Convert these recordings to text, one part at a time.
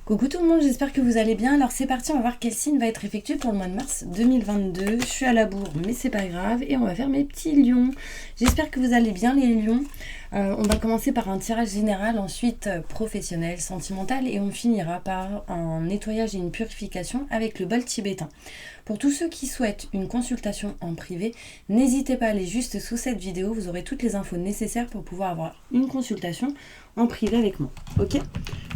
Coucou tout le monde, j'espère que vous allez bien. Alors c'est parti, on va voir quel signe va être effectué pour le mois de mars 2022. Je suis à la bourre, mais c'est pas grave. Et on va faire mes petits lions. J'espère que vous allez bien les lions. On va commencer par un tirage général, ensuite professionnel, sentimental. Et on finira par un nettoyage et une purification avec le bol tibétain. Pour tous ceux qui souhaitent une consultation en privé, n'hésitez pas à aller juste sous cette vidéo. Vous aurez toutes les infos nécessaires pour pouvoir avoir une consultation en privé avec moi. Ok ?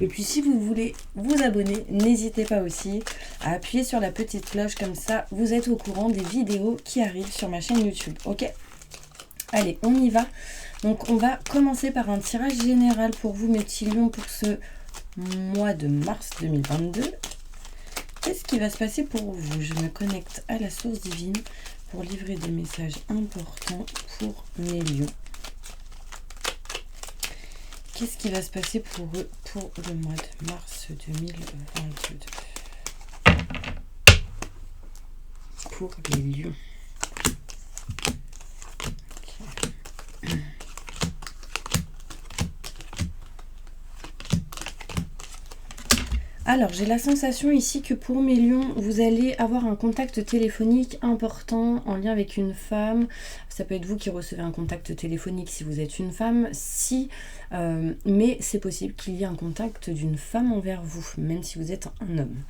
Et puis si vous voulez vous abonner, n'hésitez pas aussi à appuyer sur la petite cloche, comme ça vous êtes au courant des vidéos qui arrivent sur ma chaîne YouTube. Ok ? Allez, on y va. Donc on va commencer par un tirage général pour vous mes petits lions pour ce mois de mars 2022. Qu'est-ce qui va se passer pour vous? Je me connecte à la source divine pour livrer des messages importants pour mes lions. Qu'est-ce qui va se passer pour eux pour le mois de mars 2022? Pour les lions. Okay. Alors, j'ai la sensation ici que pour mes lions, vous allez avoir un contact téléphonique important en lien avec une femme. Ça peut être vous qui recevez un contact téléphonique si vous êtes une femme, mais c'est possible qu'il y ait un contact d'une femme envers vous, même si vous êtes un homme.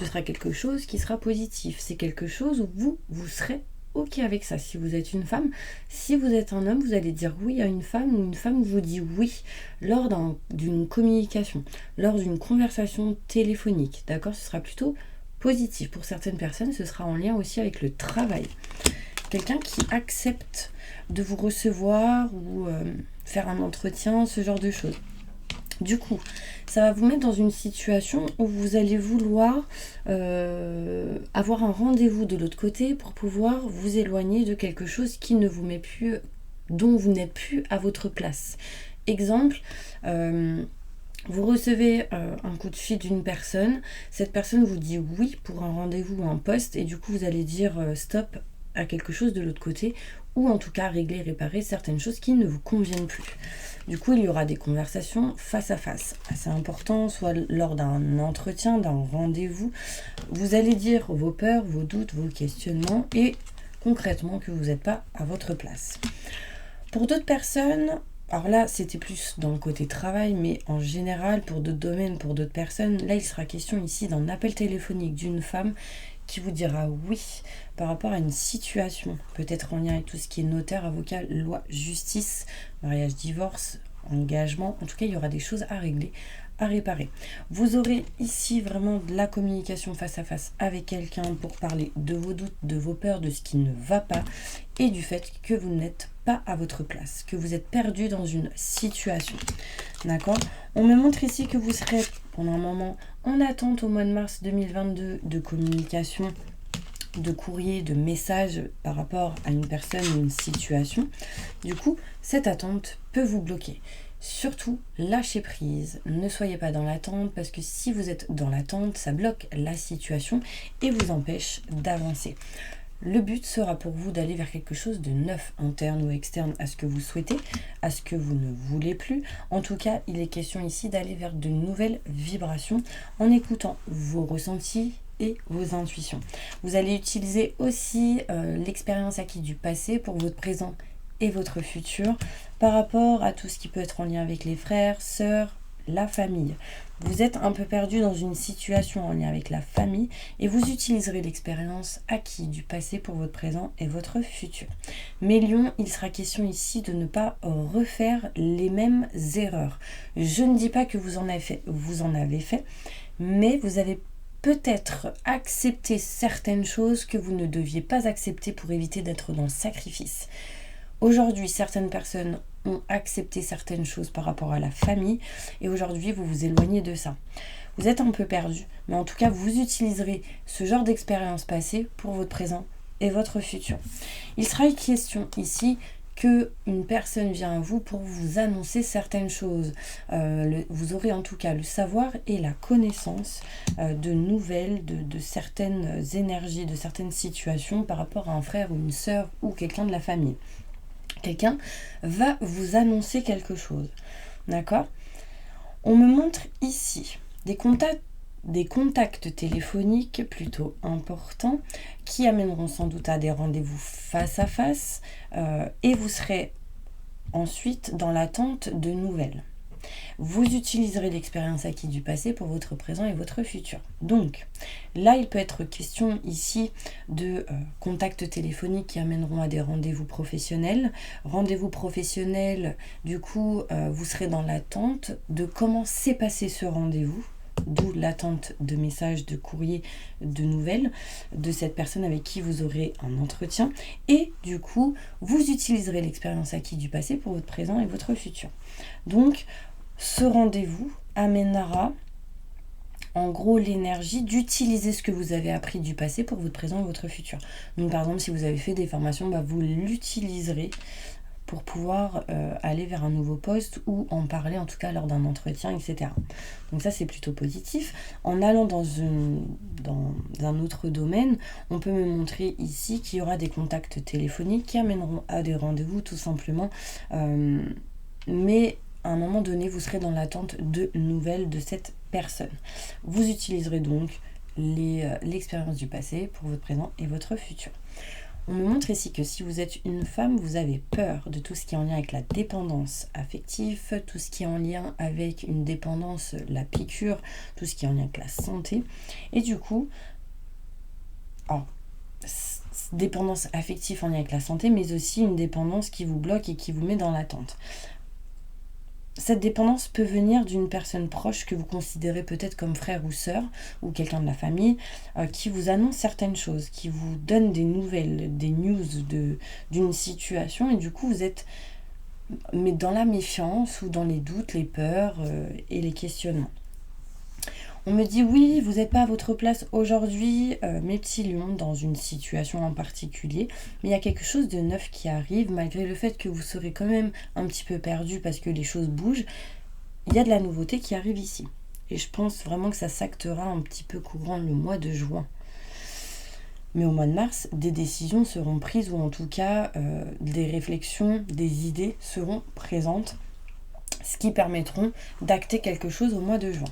Ce sera quelque chose qui sera positif. C'est quelque chose où vous serez ok avec ça. Si vous êtes une femme, si vous êtes un homme, vous allez dire oui à une femme ou une femme vous dit oui lors d'une communication, lors d'une conversation téléphonique. D'accord ? Ce sera plutôt positif. Pour certaines personnes, ce sera en lien aussi avec le travail. Quelqu'un qui accepte de vous recevoir ou faire un entretien, ce genre de choses. Du coup, ça va vous mettre dans une situation où vous allez vouloir avoir un rendez-vous de l'autre côté pour pouvoir vous éloigner de quelque chose qui ne vous met plus, dont vous n'êtes plus à votre place. Exemple, vous recevez un coup de fil d'une personne, cette personne vous dit oui pour un rendez-vous ou un poste et du coup vous allez dire stop à quelque chose de l'autre côté ou en tout cas régler, réparer certaines choses qui ne vous conviennent plus. Du coup, il y aura des conversations face à face, assez important, soit lors d'un entretien, d'un rendez-vous. Vous allez dire vos peurs, vos doutes, vos questionnements et concrètement que vous n'êtes pas à votre place. Pour d'autres personnes, alors là, c'était plus dans le côté travail, mais en général, pour d'autres domaines, pour d'autres personnes, là, il sera question ici d'un appel téléphonique d'une femme qui vous dira oui par rapport à une situation, peut-être en lien avec tout ce qui est notaire, avocat, loi, justice, mariage, divorce, engagement. En tout cas, il y aura des choses à régler, à réparer. Vous aurez ici vraiment de la communication face à face avec quelqu'un pour parler de vos doutes, de vos peurs, de ce qui ne va pas et du fait que vous n'êtes pas à votre place, que vous êtes perdu dans une situation. D'accord ? On me montre ici que vous serez pendant un moment en attente au mois de mars 2022 de communication, de courrier, de messages par rapport à une personne ou une situation. Du coup, cette attente peut vous bloquer. Surtout, lâchez prise. Ne soyez pas dans l'attente parce que si vous êtes dans l'attente, ça bloque la situation et vous empêche d'avancer. Le but sera pour vous d'aller vers quelque chose de neuf, interne ou externe, à ce que vous souhaitez, à ce que vous ne voulez plus. En tout cas, il est question ici d'aller vers de nouvelles vibrations en écoutant vos ressentis et vos intuitions. Vous allez utiliser aussi l'expérience acquise du passé pour votre présent et votre futur par rapport à tout ce qui peut être en lien avec les frères, sœurs, la famille. Vous êtes un peu perdu dans une situation en lien avec la famille et vous utiliserez l'expérience acquise du passé pour votre présent et votre futur. Mais Lion, il sera question ici de ne pas refaire les mêmes erreurs. Je ne dis pas que vous en avez fait, mais vous avez peut-être accepté certaines choses que vous ne deviez pas accepter pour éviter d'être dans le sacrifice. Aujourd'hui, certaines personnes ont accepté certaines choses par rapport à la famille et aujourd'hui, vous vous éloignez de ça. Vous êtes un peu perdu, mais en tout cas, vous utiliserez ce genre d'expérience passée pour votre présent et votre futur. Il sera question ici qu'une personne vient à vous pour vous annoncer certaines choses. Vous aurez en tout cas le savoir et la connaissance de nouvelles, de certaines énergies, de certaines situations par rapport à un frère ou une sœur ou quelqu'un de la famille. Quelqu'un va vous annoncer quelque chose. D'accord ? On me montre ici des contacts des contacts téléphoniques plutôt importants qui amèneront sans doute à des rendez-vous face à face et vous serez ensuite dans l'attente de nouvelles. Vous utiliserez l'expérience acquise du passé pour votre présent et votre futur. Donc là, il peut être question ici de contacts téléphoniques qui amèneront à des rendez-vous professionnels. Rendez-vous professionnels, du coup, vous serez dans l'attente de comment s'est passé ce rendez-vous. D'où l'attente de messages, de courriers, de nouvelles de cette personne avec qui vous aurez un entretien. Et du coup, vous utiliserez l'expérience acquise du passé pour votre présent et votre futur. Donc, ce rendez-vous amènera en gros l'énergie d'utiliser ce que vous avez appris du passé pour votre présent et votre futur. Donc, par exemple, si vous avez fait des formations, vous l'utiliserez pour pouvoir aller vers un nouveau poste ou en parler en tout cas lors d'un entretien, etc. Donc ça, c'est plutôt positif. En allant dans un autre domaine, on peut me montrer ici qu'il y aura des contacts téléphoniques qui amèneront à des rendez-vous tout simplement. Mais à un moment donné, vous serez dans l'attente de nouvelles de cette personne. Vous utiliserez donc l'expérience du passé pour votre présent et votre futur. On me montre ici que si vous êtes une femme, vous avez peur de tout ce qui est en lien avec la dépendance affective, tout ce qui est en lien avec une dépendance, la piqûre, tout ce qui est en lien avec la santé. Et du coup, dépendance affective en lien avec la santé, mais aussi une dépendance qui vous bloque et qui vous met dans l'attente. Cette dépendance peut venir d'une personne proche que vous considérez peut-être comme frère ou sœur, ou quelqu'un de la famille, qui vous annonce certaines choses, qui vous donne des nouvelles, des news d'une situation, et du coup vous êtes dans la méfiance ou dans les doutes, les peurs et les questionnements. On me dit oui, vous n'êtes pas à votre place aujourd'hui, mes petits lions, dans une situation en particulier, mais il y a quelque chose de neuf qui arrive, malgré le fait que vous serez quand même un petit peu perdu parce que les choses bougent, il y a de la nouveauté qui arrive ici. Et je pense vraiment que ça s'actera un petit peu courant le mois de juin. Mais au mois de mars, des décisions seront prises, ou en tout cas, des réflexions, des idées seront présentes, ce qui permettront d'acter quelque chose au mois de juin.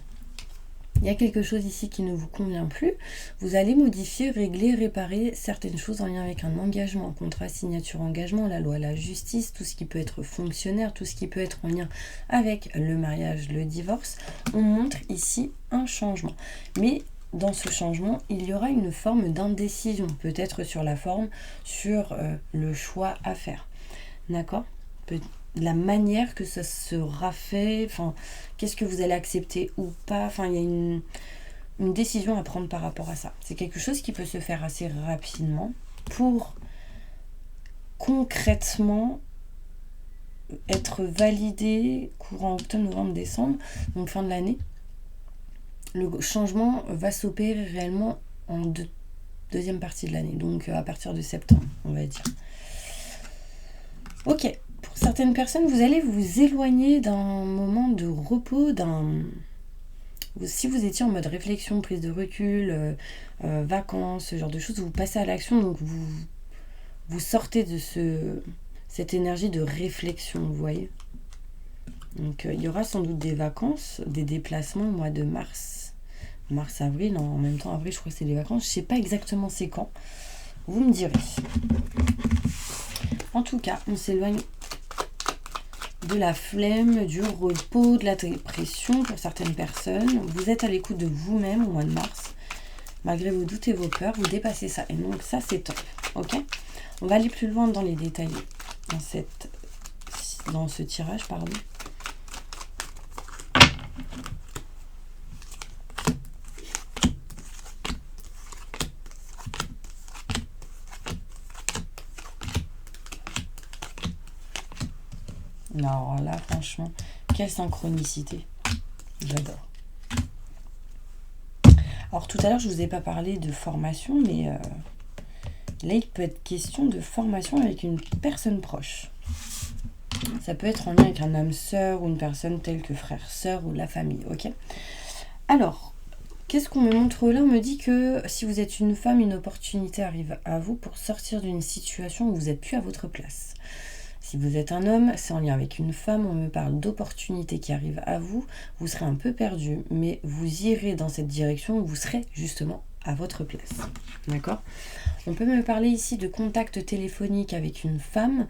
Il y a quelque chose ici qui ne vous convient plus, vous allez modifier, régler, réparer certaines choses en lien avec un engagement, un contrat, signature, engagement, la loi, la justice, tout ce qui peut être fonctionnaire, tout ce qui peut être en lien avec le mariage, le divorce. On montre ici un changement. Mais dans ce changement, il y aura une forme d'indécision, peut-être sur la forme, sur le choix à faire. D'accord ? La manière que ça sera fait, qu'est-ce que vous allez accepter ou pas, il y a une décision à prendre par rapport à ça. C'est quelque chose qui peut se faire assez rapidement pour concrètement être validé courant octobre, novembre, décembre, donc fin de l'année. Le changement va s'opérer réellement en deuxième partie de l'année, donc à partir de septembre, on va dire. Ok. Pour certaines personnes, vous allez vous éloigner d'un moment de repos, si vous étiez en mode réflexion, prise de recul, vacances, ce genre de choses, vous passez à l'action, donc vous sortez de cette énergie de réflexion, vous voyez. Donc il y aura sans doute des vacances, des déplacements au mois de mars-avril, en même temps avril je crois que c'est les vacances, je ne sais pas exactement c'est quand, vous me direz. En tout cas, on s'éloigne de la flemme, du repos, de la dépression pour certaines personnes. Vous êtes à l'écoute de vous-même au mois de mars. Malgré vos doutes et vos peurs, vous dépassez ça. Et donc ça, c'est top. Ok ? On va aller plus loin dans les détails dans ce tirage, pardon. Non, là, franchement, quelle synchronicité. J'adore. Alors, tout à l'heure, je ne vous ai pas parlé de formation, mais là, il peut être question de formation avec une personne proche. Ça peut être en lien avec un âme sœur ou une personne telle que frère, sœur ou la famille, ok ? Alors, qu'est-ce qu'on me montre là ? On me dit que si vous êtes une femme, une opportunité arrive à vous pour sortir d'une situation où vous n'êtes plus à votre place. Si vous êtes un homme, c'est en lien avec une femme, on me parle d'opportunités qui arrivent à vous, vous serez un peu perdu, mais vous irez dans cette direction où vous serez justement à votre place. D'accord ? On peut me parler ici de contact téléphonique avec une femme,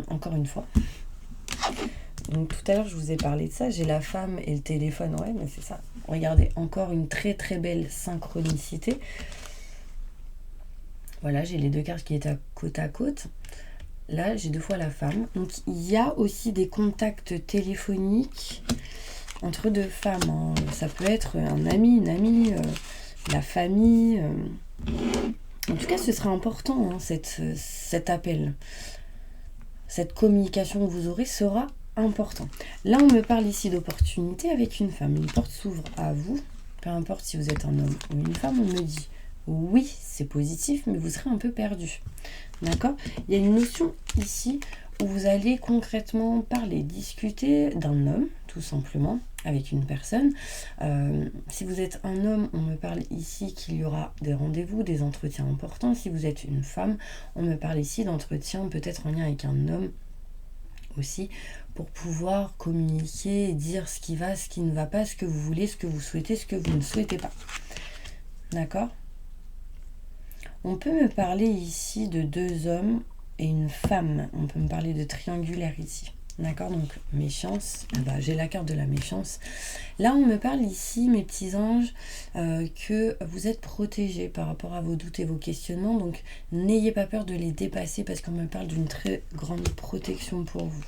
encore une fois. Donc tout à l'heure je vous ai parlé de ça, j'ai la femme et le téléphone, ouais mais c'est ça. Regardez, encore une très très belle synchronicité. Voilà, j'ai les deux cartes qui étaient côte à côte. Là j'ai 2 fois la femme. Donc il y a aussi des contacts téléphoniques entre 2 femmes, hein. Ça peut être un ami, une amie, la famille. En tout cas ce sera important, hein, cet appel. Cette communication que vous aurez sera important. Là, on me parle ici d'opportunité avec une femme. Une porte s'ouvre à vous. Peu importe si vous êtes un homme ou une femme, on me dit oui, c'est positif, mais vous serez un peu perdu. D'accord ? Il y a une notion ici où vous allez concrètement parler, discuter d'un homme, tout simplement, avec une personne. Si vous êtes un homme, on me parle ici qu'il y aura des rendez-vous, des entretiens importants. Si vous êtes une femme, on me parle ici d'entretiens peut-être en lien avec un homme aussi, pour pouvoir communiquer et dire ce qui va, ce qui ne va pas, ce que vous voulez, ce que vous souhaitez, ce que vous ne souhaitez pas. D'accord ? On peut me parler ici de 2 hommes et une femme. On peut me parler de triangulaire ici. D'accord ? Donc, méchance. J'ai la carte de la méchance. Là, on me parle ici, mes petits anges, que vous êtes protégés par rapport à vos doutes et vos questionnements. Donc, n'ayez pas peur de les dépasser parce qu'on me parle d'une très grande protection pour vous.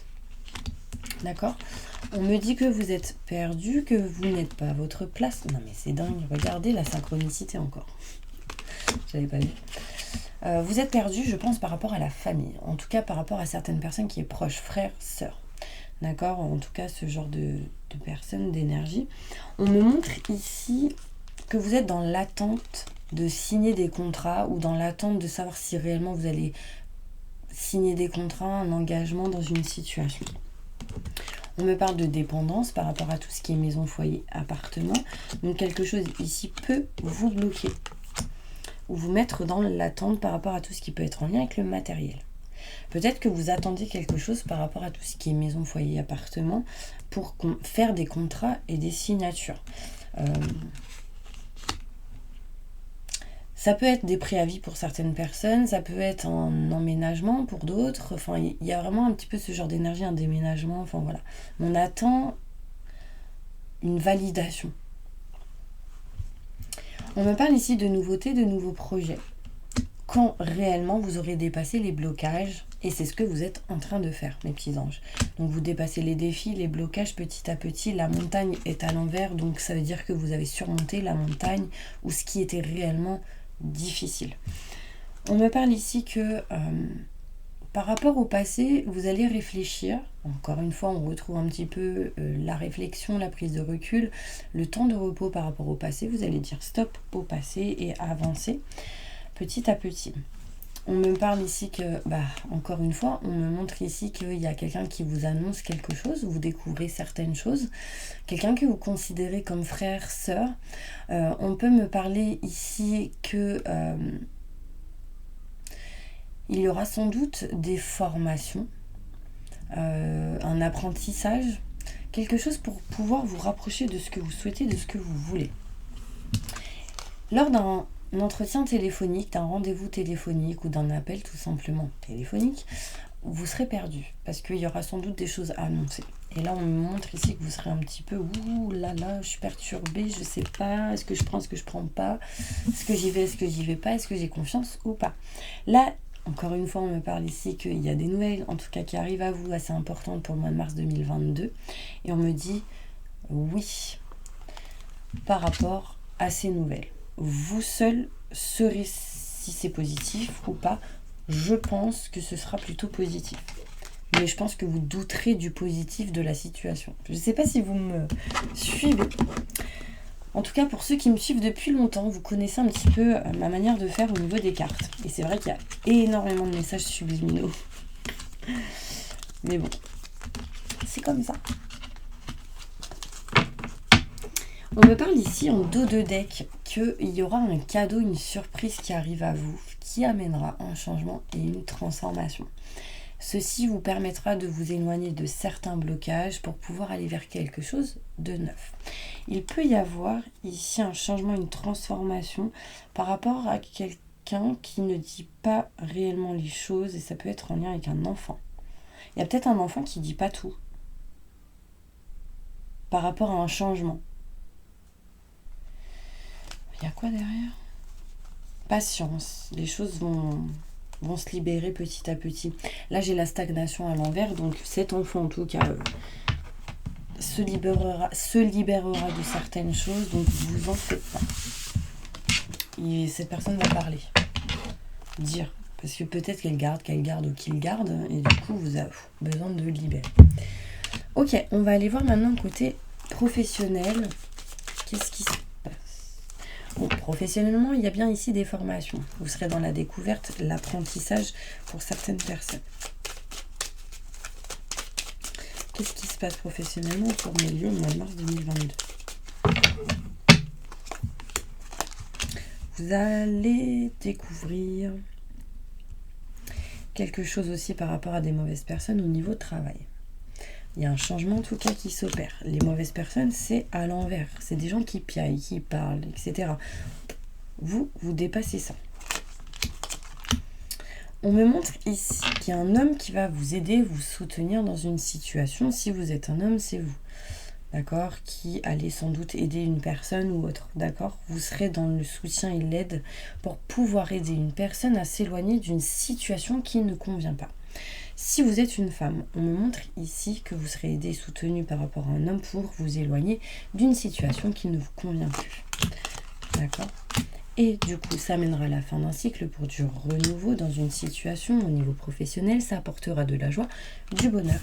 D'accord ? On me dit que vous êtes perdu, que vous n'êtes pas à votre place. Non mais c'est dingue, regardez la synchronicité encore. Je l'avais pas vu. Vous êtes perdu, je pense, par rapport à la famille. En tout cas, par rapport à certaines personnes qui est proches, frères, sœurs. D'accord ? En tout cas, ce genre de personnes, d'énergie. On me montre ici que vous êtes dans l'attente de signer des contrats ou dans l'attente de savoir si réellement vous allez signer des contrats, un engagement dans une situation. On me parle de dépendance par rapport à tout ce qui est maison, foyer, appartement. Donc quelque chose ici peut vous bloquer ou vous mettre dans l'attente par rapport à tout ce qui peut être en lien avec le matériel. Peut-être que vous attendez quelque chose par rapport à tout ce qui est maison, foyer, appartement pour faire des contrats et des signatures. Ça peut être des préavis pour certaines personnes, ça peut être un emménagement pour d'autres. Enfin, il y a vraiment un petit peu ce genre d'énergie, un déménagement. Enfin voilà. On attend une validation. On me parle ici de nouveautés, de nouveaux projets. Quand réellement vous aurez dépassé les blocages, et c'est ce que vous êtes en train de faire, mes petits anges. Donc vous dépassez les défis, les blocages petit à petit. La montagne est à l'envers, donc ça veut dire que vous avez surmonté la montagne ou ce qui était réellement difficile. On me parle ici que par rapport au passé, vous allez réfléchir. Encore une fois, on retrouve un petit peu la réflexion, la prise de recul, le temps de repos par rapport au passé. Vous allez dire stop au passé et avancer petit à petit. On me parle ici que, encore une fois, on me montre ici qu'il y a quelqu'un qui vous annonce quelque chose, vous découvrez certaines choses, quelqu'un que vous considérez comme frère, sœur. On peut me parler ici que il y aura sans doute des formations, un apprentissage, quelque chose pour pouvoir vous rapprocher de ce que vous souhaitez, de ce que vous voulez. Lors d'un entretien téléphonique, d'un rendez-vous téléphonique ou d'un appel tout simplement téléphonique, vous serez perdu parce qu'il y aura sans doute des choses à annoncer. Et là, on me montre ici que vous serez un petit peu ouh là là, je suis perturbée, je sais pas, est-ce que je prends, est-ce que je prends pas, est-ce que j'y vais, est-ce que j'y vais pas, est-ce que j'ai confiance ou pas. Là, encore une fois, on me parle ici qu'il y a des nouvelles, en tout cas qui arrivent à vous, assez importantes pour le mois de mars 2022. Et on me dit oui par rapport à ces nouvelles. Vous seul serez, si c'est positif ou pas, je pense que ce sera plutôt positif. Mais je pense que vous douterez du positif de la situation. Je ne sais pas si vous me suivez. En tout cas, pour ceux qui me suivent depuis longtemps, vous connaissez un petit peu ma manière de faire au niveau des cartes. Et c'est vrai qu'il y a énormément de messages subliminaux. Mais bon, c'est comme ça. On me parle ici en dos de deck qu'il y aura un cadeau, une surprise qui arrive à vous, qui amènera un changement et une transformation. Ceci vous permettra de vous éloigner de certains blocages pour pouvoir aller vers quelque chose de neuf. Il peut y avoir ici un changement, une transformation par rapport à quelqu'un qui ne dit pas réellement les choses et ça peut être en lien avec un enfant. Il y a peut-être un enfant qui ne dit pas tout par rapport à un changement. Il y a quoi derrière ? Patience, les choses vont se libérer petit à petit. Là, j'ai la stagnation à l'envers, donc cet enfant, en tout cas, se libérera de certaines choses, donc vous en faites pas. Et cette personne va parler, dire, parce que peut-être qu'elle garde ou qu'il garde, et du coup, vous avez besoin de libérer. Ok, on va aller voir maintenant côté professionnel. Qu'est-ce qui se passe ? Bon, professionnellement, il y a bien ici des formations. Vous serez dans la découverte, l'apprentissage pour certaines personnes. Qu'est-ce qui se passe professionnellement pour mes lieux au mois de mars 2022 ? Vous allez découvrir quelque chose aussi par rapport à des mauvaises personnes au niveau travail. Il y a un changement en tout cas qui s'opère. Les mauvaises personnes, c'est à l'envers. C'est des gens qui piaillent, qui parlent, etc. Vous dépassez ça. On me montre ici qu'il y a un homme qui va vous aider, vous soutenir dans une situation. Si vous êtes un homme, c'est vous. D'accord ? Qui allez sans doute aider une personne ou autre. D'accord ? Vous serez dans le soutien et l'aide pour pouvoir aider une personne à s'éloigner d'une situation qui ne convient pas. Si vous êtes une femme, on me montre ici que vous serez aidé et soutenu par rapport à un homme pour vous éloigner d'une situation qui ne vous convient plus. D'accord ? Et du coup, ça mènera à la fin d'un cycle pour du renouveau dans une situation au niveau professionnel. Ça apportera de la joie, du bonheur,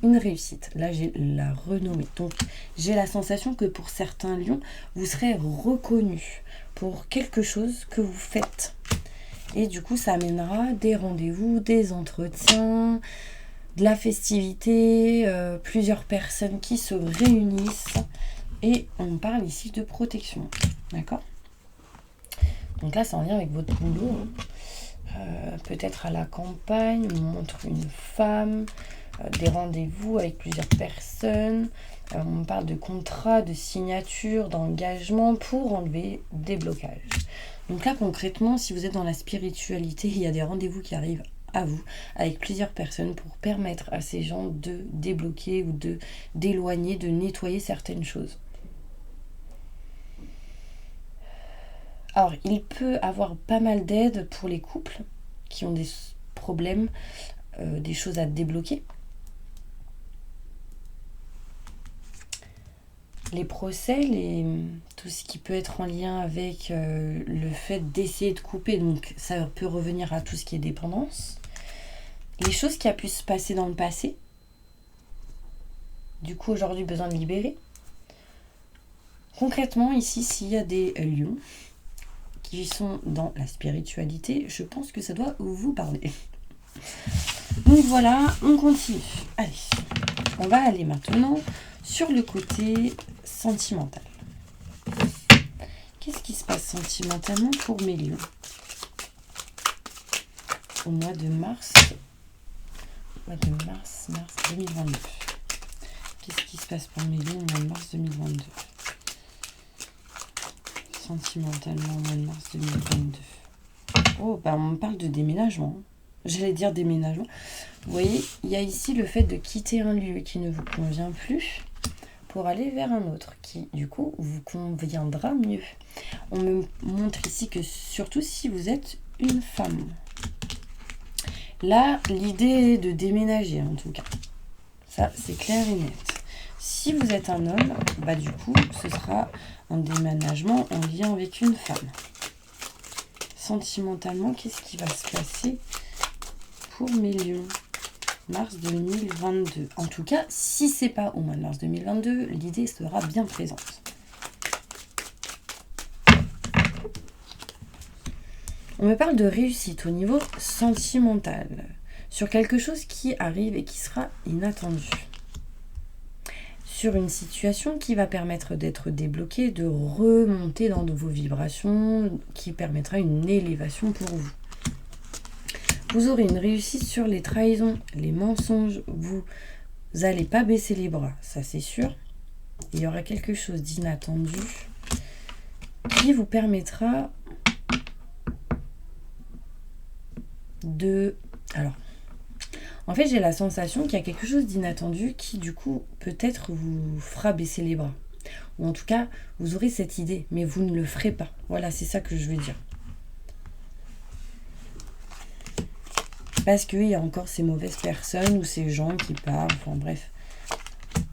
une réussite. Là, j'ai la renommée. Donc, j'ai la sensation que pour certains lions, vous serez reconnus pour quelque chose que vous faites. Et du coup, ça amènera des rendez-vous, des entretiens, de la festivité, plusieurs personnes qui se réunissent. Et on parle ici de protection. D'accord ? Donc là, c'est en lien avec votre boulot. Peut-être à la campagne, on montre une femme, des rendez-vous avec plusieurs personnes. On parle de contrat, de signature, d'engagement pour enlever des blocages. Donc là, concrètement, si vous êtes dans la spiritualité, il y a des rendez-vous qui arrivent à vous avec plusieurs personnes pour permettre à ces gens de débloquer ou d'éloigner, de nettoyer certaines choses. Alors, il peut avoir pas mal d'aide pour les couples qui ont des problèmes, des choses à débloquer. Les procès, tout ce qui peut être en lien avec le fait d'essayer de couper, donc ça peut revenir à tout ce qui est dépendance. Les choses qui a pu se passer dans le passé, du coup aujourd'hui besoin de libérer. Concrètement ici, s'il y a des lions qui sont dans la spiritualité, je pense que ça doit vous parler. Donc voilà, on continue. Allez, on va aller maintenant sur le côté sentimental. Qu'est-ce qui se passe sentimentalement pour mes lions au mois de mars 2022. Qu'est-ce qui se passe pour mes lions au mois de mars 2022 ? Sentimentalement au mois de mars 2022. Oh, on me parle de déménagement. J'allais dire déménagement. Vous voyez, il y a ici le fait de quitter un lieu qui ne vous convient plus pour aller vers un autre qui, du coup, vous conviendra mieux. On me montre ici que, surtout si vous êtes une femme. Là, l'idée est de déménager, en tout cas. Ça, c'est clair et net. Si vous êtes un homme, du coup, ce sera un déménagement en lien avec une femme. Sentimentalement, qu'est-ce qui va se passer pour mes lions ? Mars 2022. En tout cas, si c'est pas au mois de mars 2022, l'idée sera bien présente. On me parle de réussite au niveau sentimental, sur quelque chose qui arrive et qui sera inattendu. Sur une situation qui va permettre d'être débloquée, de remonter dans vos vibrations, qui permettra une élévation pour vous. Vous aurez une réussite sur les trahisons, les mensonges. Vous n'allez pas baisser les bras, ça c'est sûr. Il y aura quelque chose d'inattendu qui vous permettra de... Alors, en fait, j'ai la sensation qu'il y a quelque chose d'inattendu qui, du coup, peut-être vous fera baisser les bras. Ou en tout cas, vous aurez cette idée, mais vous ne le ferez pas. Voilà, c'est ça que je veux dire. Parce qu'il y a encore ces mauvaises personnes ou ces gens qui parlent, enfin bref.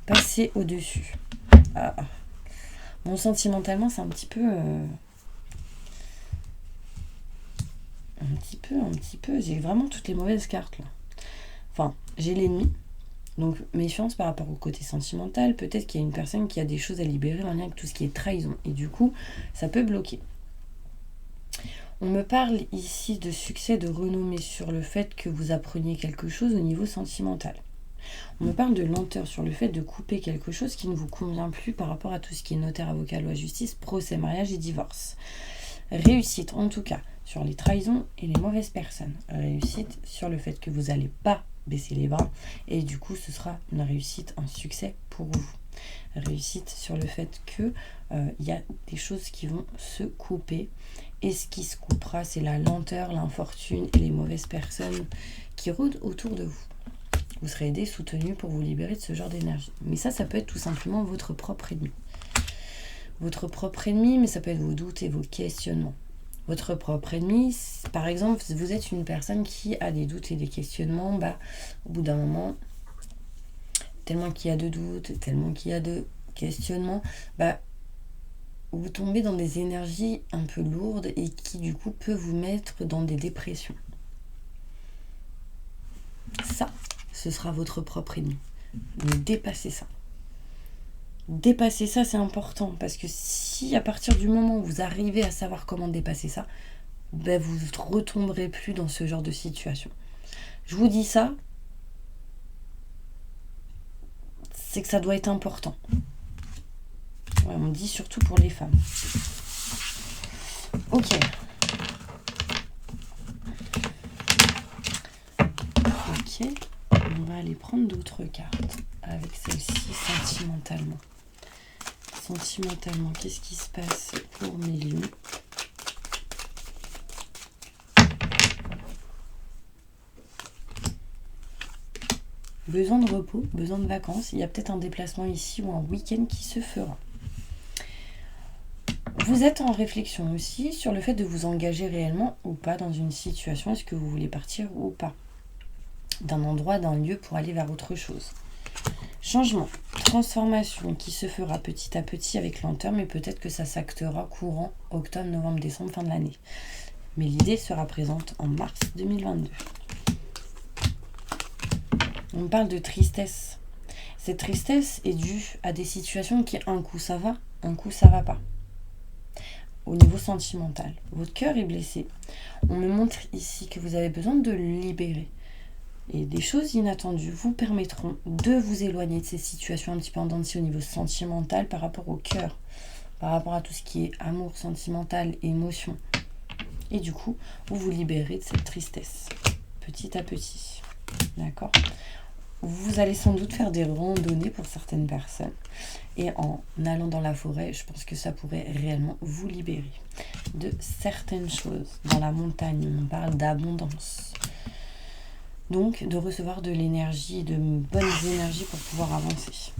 Passez au-dessus. Ah. Bon, sentimentalement, c'est un petit peu... Un petit peu. J'ai vraiment toutes les mauvaises cartes, là. Enfin, j'ai l'ennemi. Donc, méfiance par rapport au côté sentimental. Peut-être qu'il y a une personne qui a des choses à libérer en lien avec tout ce qui est trahison. Et du coup, ça peut bloquer. On me parle ici de succès, de renommée sur le fait que vous appreniez quelque chose au niveau sentimental. On me parle de lenteur sur le fait de couper quelque chose qui ne vous convient plus par rapport à tout ce qui est notaire, avocat, loi, justice, procès, mariage et divorce. Réussite, en tout cas, sur les trahisons et les mauvaises personnes. Réussite sur le fait que vous n'allez pas baisser les bras et du coup, ce sera une réussite, un succès pour vous. Réussite sur le fait que y a des choses qui vont se couper et ce qui se coupera, c'est la lenteur, l'infortune et les mauvaises personnes qui rôdent autour de vous. Vous serez aidé, soutenu pour vous libérer de ce genre d'énergie. Mais ça peut être tout simplement votre propre ennemi. Votre propre ennemi, mais ça peut être vos doutes et vos questionnements. Votre propre ennemi, par exemple, vous êtes une personne qui a des doutes et des questionnements, au bout d'un moment, tellement qu'il y a de doutes, tellement qu'il y a de questionnements, vous tombez dans des énergies un peu lourdes et qui du coup peut vous mettre dans des dépressions. Ça, ce sera votre propre ennemi. Mais dépassez ça. Dépasser ça, c'est important parce que si à partir du moment où vous arrivez à savoir comment dépasser ça, vous ne retomberez plus dans ce genre de situation. Je vous dis ça, c'est que ça doit être important. Ouais, on me dit surtout pour les femmes. Ok. Ok. On va aller prendre d'autres cartes avec celle-ci sentimentalement. Sentimentalement, qu'est-ce qui se passe pour mes lions? Besoin de repos, besoin de vacances. Il y a peut-être un déplacement ici ou un week-end qui se fera. Vous êtes en réflexion aussi sur le fait de vous engager réellement ou pas dans une situation. Est-ce que vous voulez partir ou pas d'un endroit, d'un lieu pour aller vers autre chose. Changement, transformation qui se fera petit à petit avec lenteur, mais peut-être que ça s'actera courant octobre, novembre, décembre, fin de l'année. Mais l'idée sera présente en mars 2022. On parle de tristesse. Cette tristesse est due à des situations qui, un coup ça va, un coup ça va pas. Au niveau sentimental, votre cœur est blessé. On me montre ici que vous avez besoin de le libérer. Et des choses inattendues vous permettront de vous éloigner de ces situations un petit peu en dents de scie au niveau sentimental par rapport au cœur, par rapport à tout ce qui est amour sentimental, émotion. Et du coup, vous vous libérez de cette tristesse, petit à petit. D'accord ? Vous allez sans doute faire des randonnées pour certaines personnes. Et en allant dans la forêt, je pense que ça pourrait réellement vous libérer de certaines choses. Dans la montagne, on parle d'abondance. Donc, de recevoir de l'énergie, de bonnes énergies pour pouvoir avancer.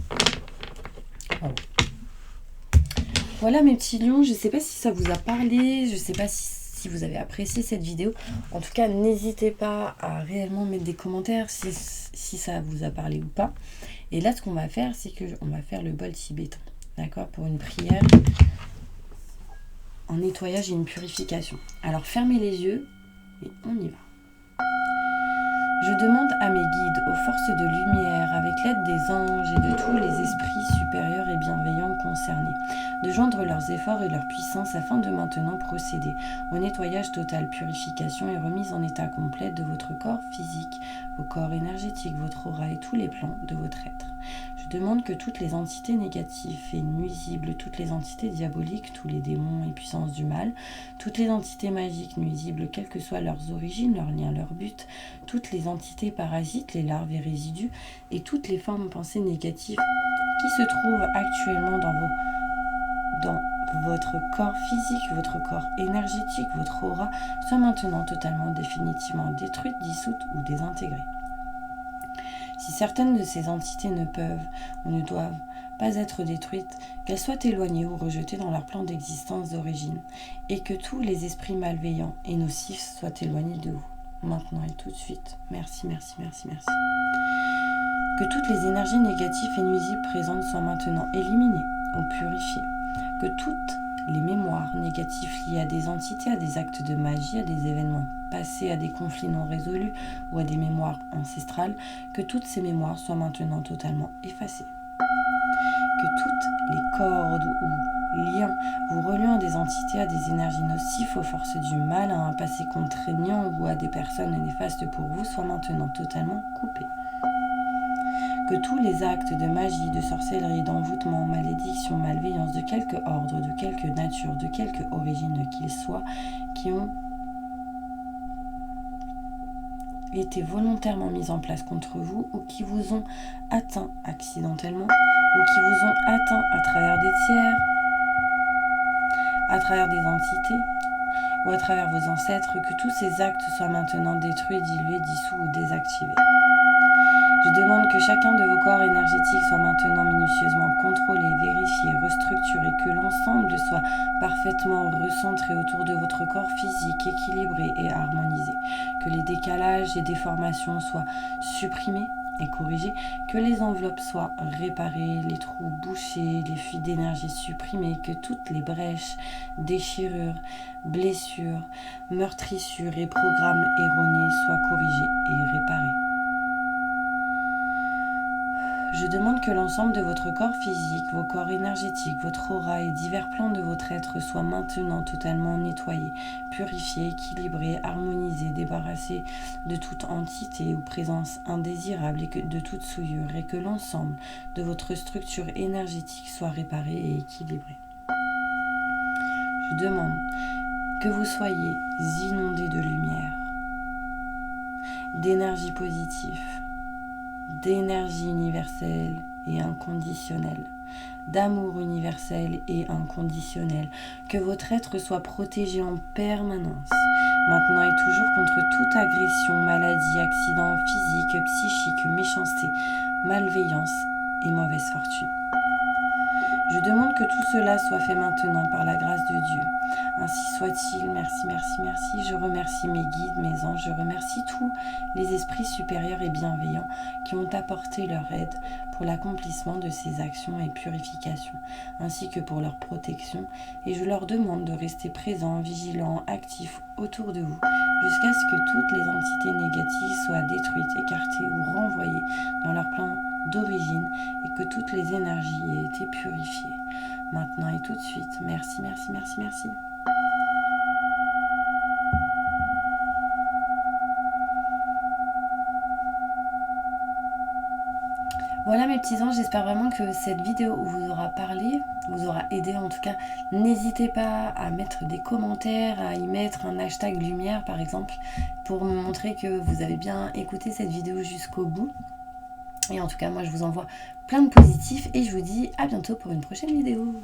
Voilà mes petits lions, je ne sais pas si ça vous a parlé, je ne sais pas si vous avez apprécié cette vidéo. En tout cas, n'hésitez pas à réellement mettre des commentaires si ça vous a parlé ou pas. Et là, ce qu'on va faire, c'est qu'on va faire le bol tibétain. D'accord ? Pour une prière, un nettoyage et une purification. Alors, fermez les yeux et on y va. Je demande à mes guides, aux forces de lumière, avec l'aide des anges et de tous les esprits supérieurs et bienveillants concernés, de joindre leurs efforts et leur puissance afin de maintenant procéder au nettoyage total, purification et remise en état complet de votre corps physique, vos corps énergétiques, votre aura et tous les plans de votre être. Je demande que toutes les entités négatives et nuisibles, toutes les entités diaboliques, tous les démons et puissances du mal, toutes les entités magiques nuisibles, quelles que soient leurs origines, leurs liens, leurs buts, toutes les entités parasites, les larves et résidus, et toutes les formes pensées négatives qui se trouvent actuellement dans votre corps physique, votre corps énergétique, votre aura, soient maintenant totalement, définitivement détruites, dissoutes ou désintégrées. Si certaines de ces entités ne peuvent ou ne doivent pas être détruites, qu'elles soient éloignées ou rejetées dans leur plan d'existence d'origine, et que tous les esprits malveillants et nocifs soient éloignés de vous, maintenant et tout de suite. Merci, merci, merci, merci. Que toutes les énergies négatives et nuisibles présentes soient maintenant éliminées ou purifiées. Que toutes les mémoires négatives liées à des entités, à des actes de magie, à des événements passés, à des conflits non résolus ou à des mémoires ancestrales, que toutes ces mémoires soient maintenant totalement effacées. Que toutes les cordes ou liens vous reliant à des entités, à des énergies nocives, aux forces du mal, à un passé contraignant ou à des personnes néfastes pour vous soient maintenant totalement coupés. Que tous les actes de magie, de sorcellerie, d'envoûtement, malédiction, malveillance, de quelque ordre, de quelque nature, de quelque origine qu'ils soient, qui ont été volontairement mis en place contre vous ou qui vous ont atteint accidentellement ou qui vous ont atteint à travers des tiers, à travers des entités ou à travers vos ancêtres, que tous ces actes soient maintenant détruits, dilués, dissous ou désactivés. Je demande que chacun de vos corps énergétiques soit maintenant minutieusement contrôlé, vérifié, restructuré, que l'ensemble soit parfaitement recentré autour de votre corps physique, équilibré et harmonisé, que les décalages et déformations soient supprimés et corrigés, que les enveloppes soient réparées, les trous bouchés, les fuites d'énergie supprimées, que toutes les brèches, déchirures, blessures, meurtrissures et programmes erronés soient corrigés et réparés. Je demande que l'ensemble de votre corps physique, vos corps énergétiques, votre aura et divers plans de votre être soient maintenant totalement nettoyés, purifiés, équilibrés, harmonisés, débarrassés de toute entité ou présence indésirable et de toute souillure, et que l'ensemble de votre structure énergétique soit réparé et équilibré. Je demande que vous soyez inondés de lumière, d'énergie positive, d'énergie universelle et inconditionnelle, d'amour universel et inconditionnel, que votre être soit protégé en permanence, maintenant et toujours contre toute agression, maladie, accident physique, psychique, méchanceté, malveillance et mauvaise fortune. Je demande que tout cela soit fait maintenant par la grâce de Dieu. Ainsi soit-il. Merci, merci, merci. Je remercie mes guides, mes anges. Je remercie tous les esprits supérieurs et bienveillants qui ont apporté leur aide pour l'accomplissement de ces actions et purifications, ainsi que pour leur protection. Et je leur demande de rester présents, vigilants, actifs autour de vous, jusqu'à ce que toutes les entités négatives soient détruites, écartées ou renvoyées dans leur plan d'origine et que toutes les énergies aient été purifiées. Maintenant et tout de suite. Merci, merci, merci, merci. Voilà mes petits anges, j'espère vraiment que cette vidéo vous aura parlé, vous aura aidé en tout cas. N'hésitez pas à mettre des commentaires, à y mettre un hashtag lumière par exemple, pour me montrer que vous avez bien écouté cette vidéo jusqu'au bout. Et en tout cas, moi je vous envoie plein de positifs et je vous dis à bientôt pour une prochaine vidéo.